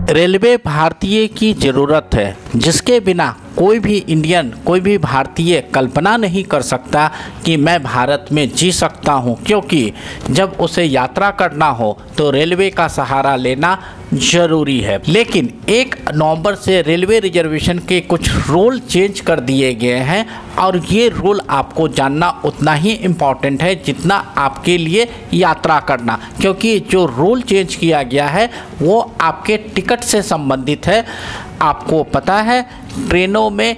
Railway भारतीय की ज़रूरत है, जिसके बिना कोई भी इंडियन, कोई भी भारतीय कल्पना नहीं कर सकता कि मैं भारत में जी सकता हूं, क्योंकि जब उसे यात्रा करना हो तो रेलवे का सहारा लेना ज़रूरी है। लेकिन 1 नवंबर से रेलवे रिजर्वेशन के कुछ रूल चेंज कर दिए गए हैं और ये रूल आपको जानना उतना ही इम्पॉर्टेंट है जितना आपके लिए यात्रा करना, क्योंकि जो रूल चेंज किया गया है वो आपके टिकट से संबंधित है। आपको पता है ट्रेनों में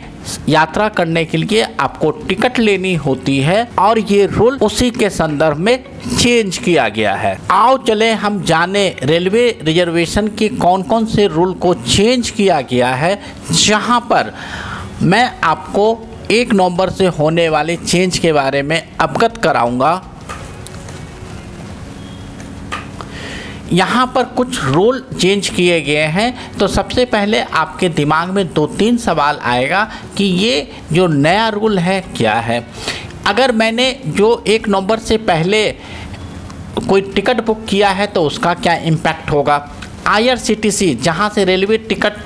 यात्रा करने के लिए आपको टिकट लेनी होती है और ये रूल उसी के संदर्भ में चेंज किया गया है। आओ चले हम जाने रेलवे रिजर्वेशन के कौन कौन से रूल को चेंज किया गया है, जहां पर मैं आपको 1 नवंबर से होने वाले चेंज के बारे में अवगत कराऊंगा। यहाँ पर कुछ रूल चेंज किए गए हैं। तो सबसे पहले आपके दिमाग में 2-3 सवाल आएगा कि ये जो नया रूल है क्या है। अगर मैंने जो 1 नवंबर से पहले कोई टिकट बुक किया है तो उसका क्या इम्पैक्ट होगा। IRCTC जहाँ से रेलवे टिकट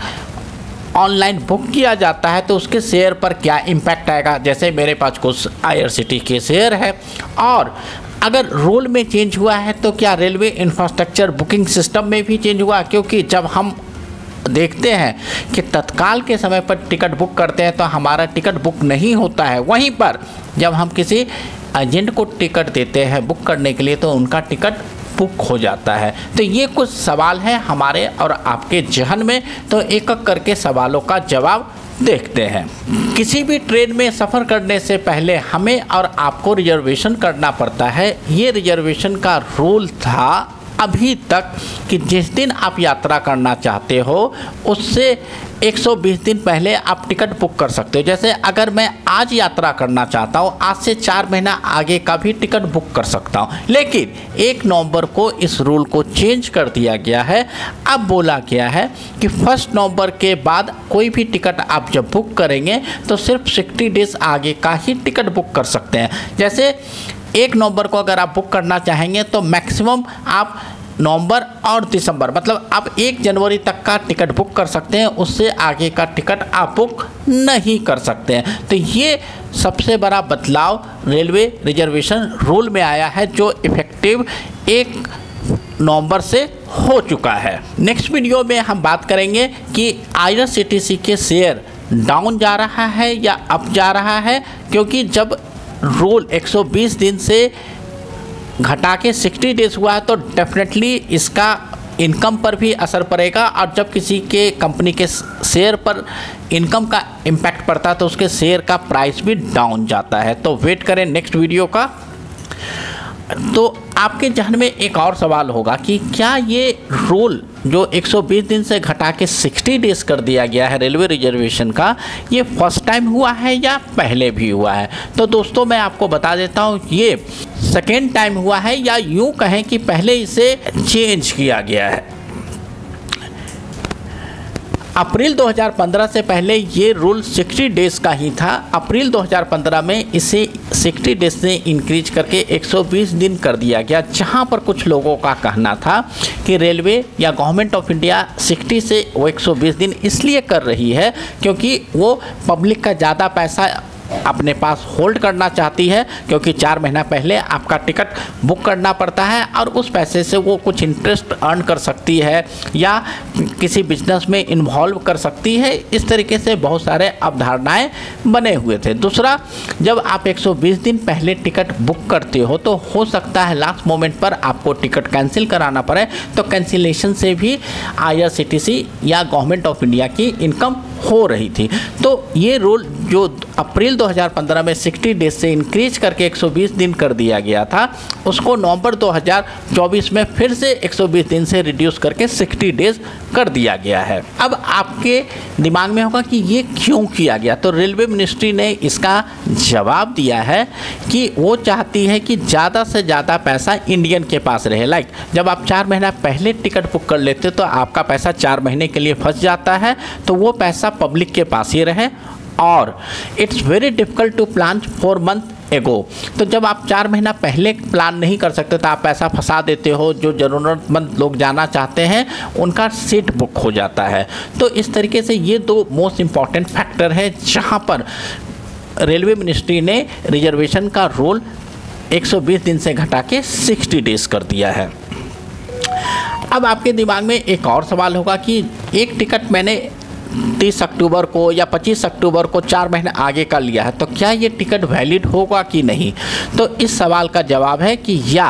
ऑनलाइन बुक किया जाता है तो उसके शेयर पर क्या इम्पैक्ट आएगा। जैसे मेरे पास कुछ IRCTC के शेयर है, और अगर रूल में चेंज हुआ है तो क्या रेलवे इंफ्रास्ट्रक्चर बुकिंग सिस्टम में भी चेंज हुआ, क्योंकि जब हम देखते हैं कि तत्काल के समय पर टिकट बुक करते हैं तो हमारा टिकट बुक नहीं होता है, वहीं पर जब हम किसी एजेंट को टिकट देते हैं बुक करने के लिए तो उनका टिकट बुक हो जाता है। तो ये कुछ सवाल हैं हमारे और आपके जहन में, तो एक एक करके सवालों का जवाब देखते हैं। किसी भी ट्रेन में सफ़र करने से पहले हमें और आपको रिजर्वेशन करना पड़ता है। ये रिजर्वेशन का रूल था अभी तक कि जिस दिन आप यात्रा करना चाहते हो उससे 120 दिन पहले आप टिकट बुक कर सकते हो। जैसे अगर मैं आज यात्रा करना चाहता हूँ, आज से 4 महीना आगे का भी टिकट बुक कर सकता हूँ, लेकिन 1 नवंबर को इस रूल को चेंज कर दिया गया है। अब बोला गया है कि 1 नवंबर के बाद कोई भी टिकट आप जब बुक करेंगे तो सिर्फ 60 डेज आगे का ही टिकट बुक कर सकते हैं। जैसे 1 नवंबर को अगर आप बुक करना चाहेंगे तो मैक्सिमम आप नवंबर और दिसंबर, मतलब आप 1 जनवरी तक का टिकट बुक कर सकते हैं, उससे आगे का टिकट आप बुक नहीं कर सकते हैं। तो ये सबसे बड़ा बदलाव रेलवे रिजर्वेशन रूल में आया है जो इफ़ेक्टिव 1 नवंबर से हो चुका है। नेक्स्ट वीडियो में हम बात करेंगे कि IRCTC के शेयर डाउन जा रहा है या अप जा रहा है, क्योंकि जब रूल 120 दिन से घटा के 60 डेज हुआ है तो डेफिनेटली इसका इनकम पर भी असर पड़ेगा, और जब किसी के कंपनी के शेयर पर इनकम का इम्पैक्ट पड़ता है तो उसके शेयर का प्राइस भी डाउन जाता है। तो वेट करें नेक्स्ट वीडियो का। तो आपके जहन में एक और सवाल होगा कि क्या ये रूल जो 120 दिन से घटा के 60 डेज कर दिया गया है रेलवे रिजर्वेशन का, ये फर्स्ट टाइम हुआ है या पहले भी हुआ है। तो दोस्तों मैं आपको बता देता हूँ ये सेकेंड टाइम हुआ है, या यूँ कहें कि पहले इसे चेंज किया गया है। अप्रैल 2015 से पहले ये रूल 60 डेज़ का ही था। अप्रैल 2015 में इसे 60 डेज से इंक्रीज करके 120 दिन कर दिया गया, जहां पर कुछ लोगों का कहना था कि रेलवे या गवर्नमेंट ऑफ इंडिया 60 से वो 120 दिन इसलिए कर रही है क्योंकि वो पब्लिक का ज़्यादा पैसा अपने पास होल्ड करना चाहती है, क्योंकि 4 महीना पहले आपका टिकट बुक करना पड़ता है और उस पैसे से वो कुछ इंटरेस्ट अर्न कर सकती है या किसी बिजनेस में इन्वॉल्व कर सकती है। इस तरीके से बहुत सारे अवधारणाएं बने हुए थे। दूसरा, जब आप 120 दिन पहले टिकट बुक करते हो तो हो सकता है लास्ट मोमेंट पर आपको टिकट कैंसिल कराना पड़े, तो कैंसिलेशन से भी IRCTC या गवर्नमेंट ऑफ इंडिया की इनकम हो रही थी। तो ये रूल जो अप्रैल 2015 में 60 डेज से इंक्रीज करके 120 दिन कर दिया गया था, उसको नवंबर 2024 में फिर से 120 दिन से रिड्यूस करके 60 डेज कर दिया गया है। अब आपके दिमाग में होगा कि ये क्यों किया गया, तो रेलवे मिनिस्ट्री ने इसका जवाब दिया है कि वो चाहती है कि ज़्यादा से ज़्यादा पैसा इंडियन के पास रहे। लाइक जब आप 4 महीना पहले टिकट बुक कर लेते तो आपका पैसा 4 महीने के लिए फंस जाता है, तो वो पैसा पब्लिक के पास ही रहे। और it's very difficult to plan 4 month ago. तो जब आप 4 महीना पहले प्लान नहीं कर सकते तो आप पैसा फंसा देते हो, जो ज़रूरतमंद लोग जाना चाहते हैं उनका सीट बुक हो जाता है। तो इस तरीके से ये 2 मोस्ट इम्पॉर्टेंट फैक्टर है जहाँ पर रेलवे मिनिस्ट्री ने रिजर्वेशन का रोल 120 दिन से घटा के 60 डेज कर दिया है। अब आपके दिमाग में एक और सवाल होगा कि एक टिकट मैंने 30 अक्टूबर को या 25 अक्टूबर को 4 महीने आगे का लिया है, तो क्या ये टिकट वैलिड होगा कि नहीं? तो इस सवाल का जवाब है कि या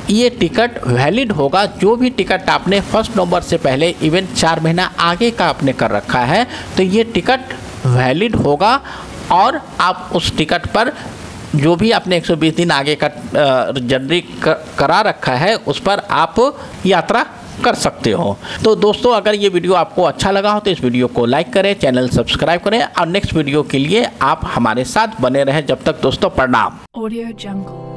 ये टिकट वैलिड होगा। जो भी टिकट आपने 1 नवंबर से पहले इवन 4 महीना आगे का आपने कर रखा है तो ये टिकट वैलिड होगा और आप उस टिकट पर जो भी आपने 120 दिन आगे का जर्नी करा रखा है उस पर आप यात्रा कर सकते हो। तो दोस्तों, अगर ये वीडियो आपको अच्छा लगा हो तो इस वीडियो को लाइक करें, चैनल सब्सक्राइब करें और नेक्स्ट वीडियो के लिए आप हमारे साथ बने रहें। जब तक दोस्तों, प्रणाम। Audio Jungle।